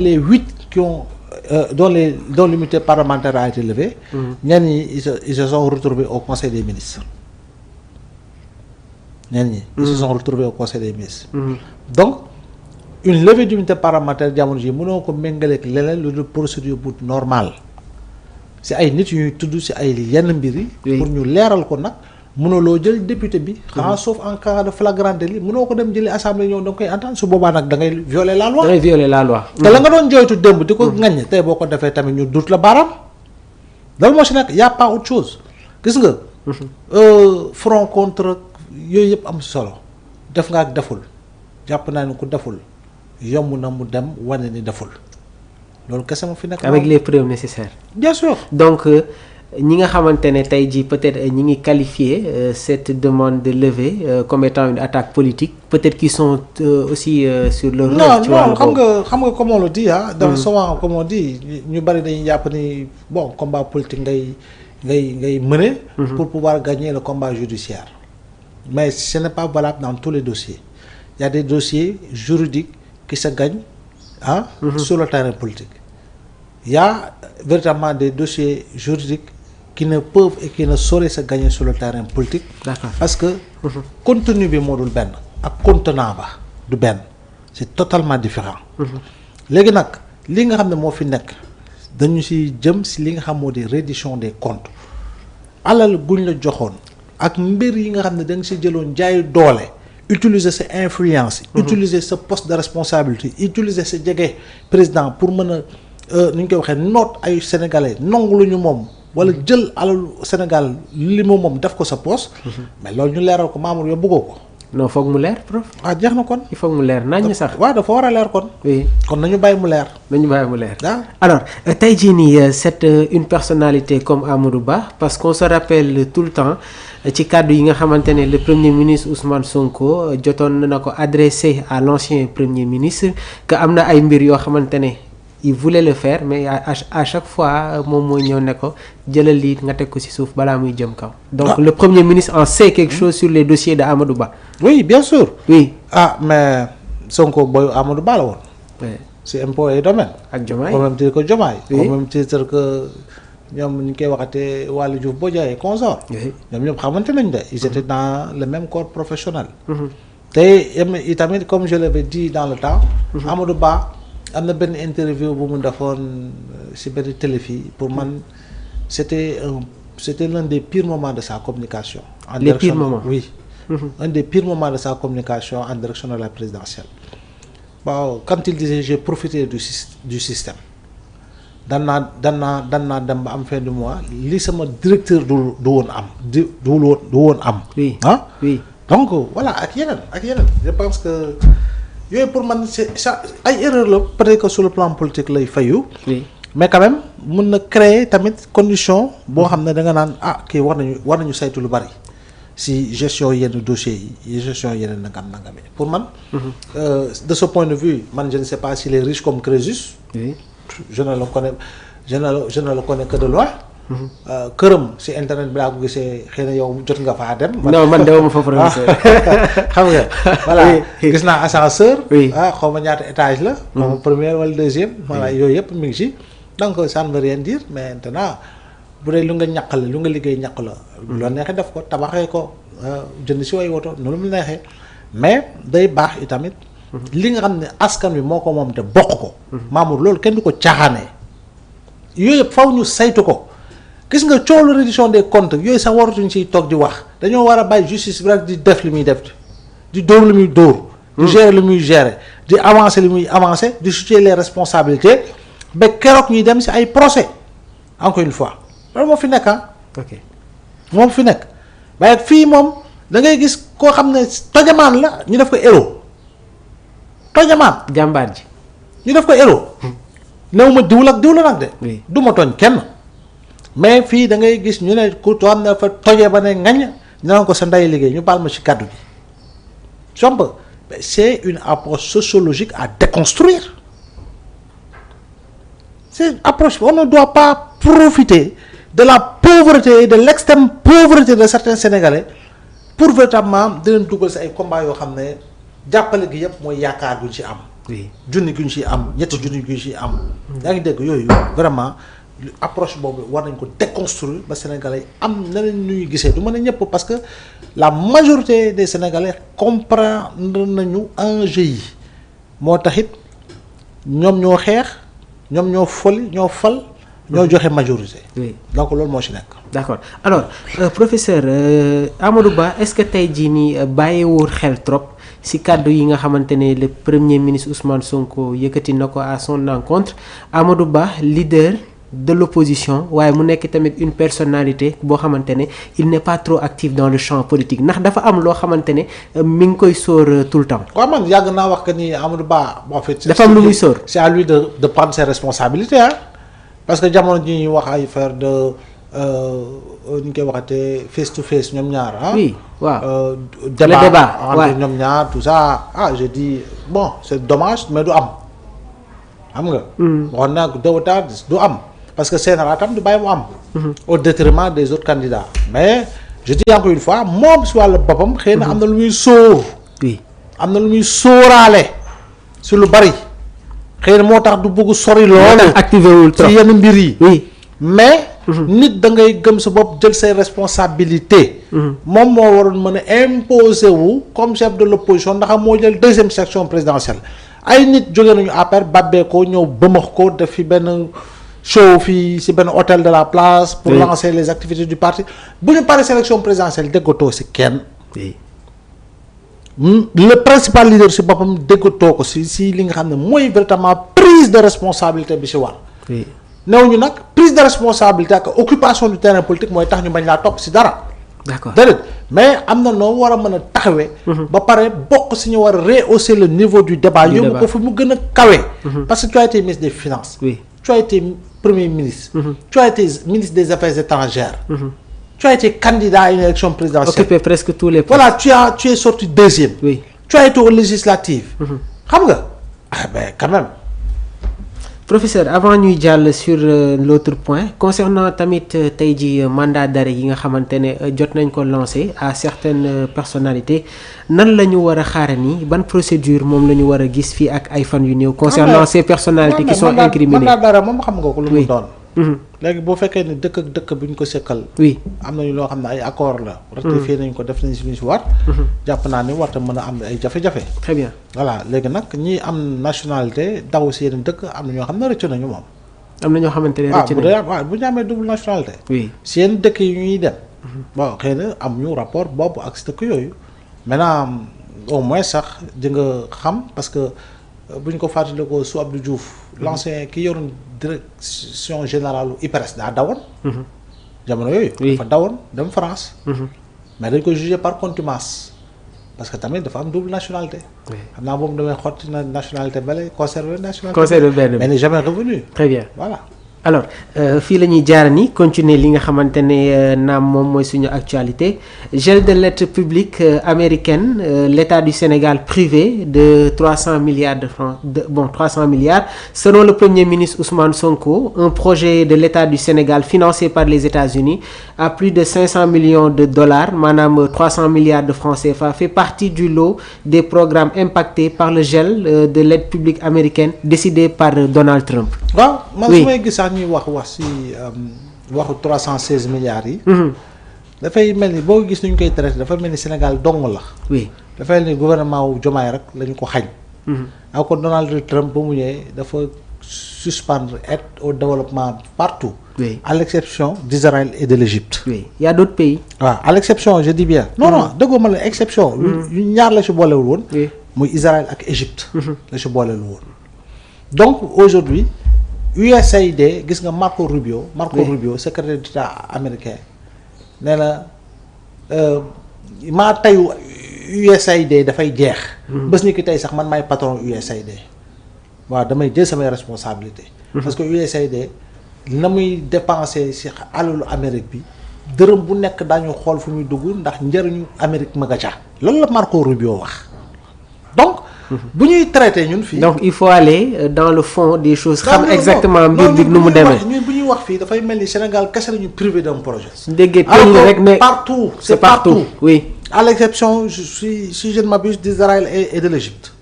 les 8 qui ont dont l'immunité parlementaire a été levée. ñenn ñi ils se sont retrouvés au conseil des ministres. ñenn ñi. ils se sont retrouvés au conseil des ministres. donc une levée d'immunité parlementaire jamono ji mënoo ko méngaleeg leneen lu dul procédure bu normale si ay nit yu ñuy tudd si ay yenn mbir yi. pour ñu leeral ko nag. mënuloo jël député bi. xanaa sauf en cas de flagrant délit mënoo ko dem jëli assemblée ñëw da nga koy entendre su boobaa nag da ngay violer la loi. da ngay violer la loi. te la nga doon jooytu démb di ko ŋaññi tey boo ko defee tamit ñu dut la baaraam. loolu moo si nekk y' a pas autre chose gis nga. front contre yooyu yëpp am solo def nga ak deful jàpp naa ne ku deful yomb na mu dem wane ni deful loolu kese ma fi nekk. avec les preuves nécessaires. bien sûr donc. ñi nga xamante ne tey jii peut-être ñi ngi qualifier cette demande de levée comme étant une attaque politique peut-être qu'ils sont aussi sur le. non xam nga comme on le dit donc souvent comme on dit ñu bari dañuy jàpp ni bon combat politique ngay mener. pour pouvoir gagner le combat judiciaire. mais ce n'est pas valable dans tous les dossiers. Il y a des dossiers juridiques qui se gagnent sur le terrain politique. Il y a véritablement des dossiers juridiques qui ne peuvent et qui ne sauraient se gagner sur le terrain politique. D'accord. Parce que contenu bi moo dul benn ak contenant ba du benn c'est totalement différent. léegi nag li nga xam ne moo fi nekk dañu si jëm si li nga xam moo di reddition des comptes alal guñ la joxoon ak mbir yi nga xam ne da nga si jëloon jaay doole utiliser sa influence. utiliser sa poste de responsabilité utiliser sa jege président pour mën a ni ñu koy waxee noot ay sénégalais nangu lu ñu moom wala jël alalu Sénégal li mu moom def ko sa poste. mais loolu ñu leeral ko Mamour yow bëggoo ko. non foog mu leer prof. jeex na kon. il faut mu leer naññ sax. waaw dafa war a leer kon. oui kon nañu bàyyi mu leer. alors tey jii nii c'est une personnalité comme Amadou Ba parce qu'on se rappelle tout le temps ci kàddu yi nga xamante ne le premier ministre Ousmane Sonko jotoon na ko adressé à l'ancien premier ministre que am na ay mbir yoo xamante ne. il voulait le faire mais à chaque fois moom mooy ñëw ne ko jëlal lii nga teg ko ci suuf balaa muy jëm kaw. donc le premier ministre en sait quelque chose sur les dossiers de Amadou Ba. oui bien sûr. oui mais Sonko booy Amadou Ba la woon. oui ci impôt et domaine. ak Diomaye au même titre que Diomaye. oui au même titre que ñoom ñu koy waxatee Waly Diouf Bodiang et consort. ñoom ñëpp xamante nañ de ils étaient dans le même corps professionnel. te itamit comme je l'avais dit dans le temps. Amadou Ba. am na benn interview bu mu defoon ci benn télé fii pour man c'était l'un des pires moments de sa communication. Les pires moments oui. Un des pires moments de sa communication en direction de la présidentielle. Bon quand il disait j'ai profité du système dan naa dem ba am fin du mois li sama directeur du woon am du woon am. oui oui donc voilà ak yeneen je pense que. yooyu pour man c'est ça ay erreur la peut-être que sur le plan politique lay fayu. oui mais quand même mun na créer tamit condition boo xam ne da nga naan kii war nañu saytu lu bari si gestion yenn dossiers yi gestion yeneen nangam yi pour man. de ce point de vue man je ne sais pas s'il est riche comme Crésus. oui je ne le connais que de loin. këram si internet bi laa ko gisee xëy na yow jot nga faa dem. non man dewuma foofu xam nga voilà gis naa ascenseur. oui xaw ma ñaata étage la. xaw ma première wala deuxième. voilà yooyu yëpp mi ngi ci. donc ça ne veut rien dire mais maintenant bu dee lu nga ñaq la lu nga liggéey ñaq la. lu la neexee def ko tabaxee ko jënd si way woto noonu mu neexee mais day baax itamit. li nga xam ne askan wi moo ko moom te bokk ko. Mamour loolu kenn du ko caaxaanee. yooyu yëpp faw ñu saytu ko. gis nga coow la reddition des comptes yooyu sax waratuñ ciy toog di wax dañoo war a bàyyi justice bi rek di def li muy def di dóor li muy dóor. di gérer li muy gérer di avancer li muy avancer di situer les responsabilités ba keroog ñuy dem ci ay procès encore une fois loolu moo fi nekk ok moo fi nekk waaye fii moom da ngay gis koo xam ne tojamaan la ñu def ko héros tojamaan. jàmbaar ji. ñu def ko héros. néew ma diw la nag de. oui du ma tooñ kenn. mais fii da ngay gis ñu ne ku xam ne dafa tojee ba ne ngañ ñu naan ko sa ndey liggéey ñu baal ma ci kàddu gi somp c'est une approche sociologique à déconstruire c'est une approche on ne doit pas profiter de la pauvreté et de l'extrême pauvreté de certains Sénégalais pour véritablement di leen dugal si ay combats yoo xam ne jàppale gi yëpp mooy yaakaar guñ ci am oui junni gi ñu ciy am ñetti junni gi ñu ciy am. yaa ngi dégg yooyu vraiment approche boobu war nañ ko déconstruire ba Sénégalais am neneen nu ñuy gisee du mën a ñëpp parce que la majorité des Sénégalais comprendre nañu enjeu yi moo taxit ñoom ñoo xeex ñoom ñoo foli ñoo fal. ñoo joxe majorité. oui donc loolu moo ci nekk. d'accord alors professeur Amadou Ba est-ce que tey jii nii bàyyiwul xel trop ci kàddu yi nga xamante ne le premier ministre Ousmane Sonko yëkkati na ko à son encontre Amadou Ba leader de l'opposition waaye mu nekk tamit une personnalité boo xamante ne il n'est pas trop actif dans le champ politique ndax dafa am loo xamante ne mi ngi koy sóor tout le temps. waaw man yàgg naa wax que ni Amadou Ba en fait. dafa am lu muy sóor. c'est à lui de prendre ses responsabilités hein. parce que jamono ji ñuy wax ay affaire de ni ñu koy waxatee face to face ñoom ñaar ah. oui waaw débat entre ñoom ñaar tout ça je dis bon c'est dommage mais du am xam nga. waxoon naa ko tôt ou tard du am parce que CNRA tam du bàyyi mu am. au détriment des autres candidats mais je dis encore une fois moom si wàllu boppam. xëy na am na lu muy sóor. oui am na lu muy sóoraale si lu bari. xëy na moo tax du bëgg sori loolu. activé wul trop ci yenn mbir yi. oui mais. nit da ngay gëm sa bopp jël say responsabilités. moom moo waroon mën a imposer wu comme chef de l'opposition ndax moo jël deuxième section présidentielle ay nit jóge nañu APR bàbbee ko ñëw bëmax ko def fi benn show fii ci benn hôtel de la place. pour lancer les activités du parti bu ñu paree sélection présidentielle déggatoo ci kenn. le principal leader ci boppam déggatoo ko ci li nga xam ne mooy véritablement prise de responsabilité bi ci war. néew ñu nag prise de responsabilité ak occupation du terrain politique mooy tax ñu bañ laa topp ci dara. d'accord déedéet mais am na noo war a mën a taxawee. ba pare bokk ci ñu war a rehausser le niveau du débat. yóbbu ko fi mu gën a kawe. parce que tu as été ministre des finances. oui tu as été premier ministre. tu as été ministre des affaires étrangères. tu as été candidat à une élection présidentielle. occupé presque tous les postes. voilà tu es sorti deuxième. oui tu as été aux législatives. xam nga ben quand même. professeur avant ñuy jàll sur l'autre point concernant tamit tey ji mandat d'arrêt yi nga xamante ne jot nañ ko lancé à certaines personnalités nan la ñu war a xaare nii ban procédure moom la ñu war a gis fii ak ay fan yu néew concernant ces personnalités qui sont incriminées. mandat d'arrêt moom xam nga ko lu mu doon. léegi boo fekkee ne dëkk ak dëkk bu ñu ko sekkal. oui am nañu loo xam ne ay accord la. ratifié nañ ko def nañ si lu ñu si war. jàpp naa ni warta mën a am ay jafe-jafe. très bien voilà léegi nag ñi am nationalité daw si yeneen dëkk am na ñoo xam ne rëcc nañu moom. am na ñoo xamante ne rëcc nañu waaw bu ñu amee double nationalité. oui si yenn dëkk yi ñuy dem. bon xëy na am ñu rapport boobu ak si dëkk yooyu. maintenant au moins sax di nga xam parce que bu ñu ko fàttalikoo su Abdou Diouf. l'ancien ki yoroon direction générale IPRES daa dawoon. jamono yooyu. dafa dawoon dem France. mais dañ ko jugé par contumace parce que tamit dafa am double nationalité. xam naa boobu damay xotti na nationalité bale conserver nationalité. conserver benn mais n'est jamais revenu. très bien voilà. alors fii la ñuy jaar ni continuer li nga xamante ne naam moom mooy suñu actualité gel de l'aide publique américaine l'État du Sénégal privé de 300 milliards de francs 300 milliards selon le premier ministre Ousmane Sonko un projet de l'État du Sénégal financé par les États-Unis à plus de 500 millions de dollars maanaam 300 milliards de francs CFA fait partie du lot des programmes impactés par le gel de l'aide publique américaine décidé par Donald Trump. waaw man su may gis sax ñuy wax ci waxu 316 milliards yi. dafay mel ni boo gis nu ñu koy traité dafa mel ni Sénégal dong la. oui dafay mel ni gouvernement wu Diomaye rek la ñu ko xañ. ak ko Donald Trump ba mu ñëwee dafa suspendre aide au développement partout. oui à l'exception d'Israël et de l'Égypte. oui il y a d'autres pays. waaw à l'exception je dis bien. non dëggoo ma la exception. yu ñaar la ci boolewul woon. muy Israël ak Égypte. la ci boolewul woon. donc aujourd'hui USAID gis nga Marco Rubio secrétaire d'État américain nee na maa teyu USAID dafay jeex. bés ni ki tey sax man maay patron USAID. waaw damay jël samay responsabilité parce que USAID na muy dépenser ci alalu Amérique bi dërëm bu nekk daañu xool fu muy dugg ndax njëriñu Amérique ma nga ca loolu la Marco Rubio wax donc. bu ñuy traité ñun fii. donc il faut aller dans le fond des choses. xam exactement mbir bi nu mu demee. ñun bu ñuy wax fii dafay mel ni Sénégal kese lañu privé d'un projet. su déggee tënk rek mais partout c'est partout oui. à l'exception si je ne m'abuse d'Israël et de l'Égypte.